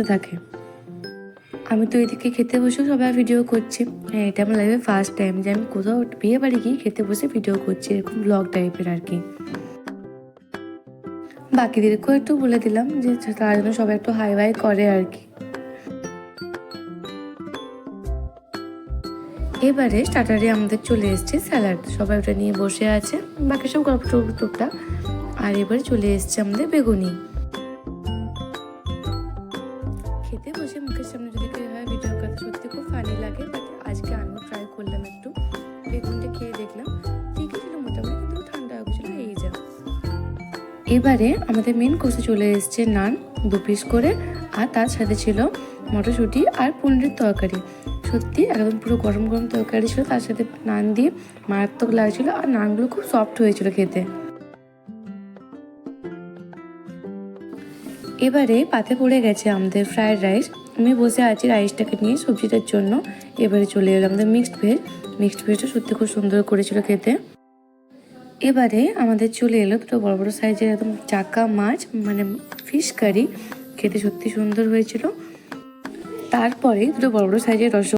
থাকে। আমি তো এদিকে খেতে বসেও সবাই ভিডিও করছি। হ্যাঁ, এটা আমার লাইফে ফার্স্ট টাইম যে আমি কোথাও বিয়ে বাড়ি গিয়ে খেতে বসে ভিডিও করছি, এরকম ব্লগ টাইপের আর কি। বাকিদেরকেও একটু বলে দিলাম যে তারা যেন সবাই একটু হাই ভাই করে আর কি। এবারে স্টার্টারে আমাদের চলে এসছে স্যালাড, সবাই ওটা নিয়ে বসে আছে, বাকি সব গল্প টুকটাক। আর এবারে চলে এসছে আমাদের বেগুনি। খেতে বসে মুখের সামনে যদি কেউ হয় ভিডিও করতে সত্যি খুব ফানি লাগে, বাট আজকে আমিও ট্রাই করলাম একটু। বেগুনটা খেয়ে দেখলাম ঠিকই ছিল মোটামুটি, কিন্তু ঠান্ডা হয়ে গেছিলো এই যা। এবারে আমাদের মেন কোর্সে চলে এসছে নান 2 পিস করে, আর তার সাথে ছিল মটরশুঁটি আর পনিরের তরকারি। সত্যি একদম পুরো গরম গরম তরকারি ছিল, তার সাথে নান দিয়ে মারাত্মক লাগছিল, আর নানগুলো খুব সফট হয়েছিল খেতে। এবারে পাতে পড়ে গেছে আমাদের ফ্রায়েড রাইস। আমি বসে আছি রাইসটাকে নিয়ে সবজিটার জন্য। এবারে চলে এলো আমাদের মিক্সড ভেজ। মিক্সড ভেজটা সত্যি খুব সুন্দর করেছিল খেতে। এবারে আমাদের চলে এলো দুটো বড় বড় সাইজের একদম চাকা মাছ, মানে ফিশ কারি। খেতে সত্যি সুন্দর হয়েছিল। তারপরে দুটো বড় বড় সাইজের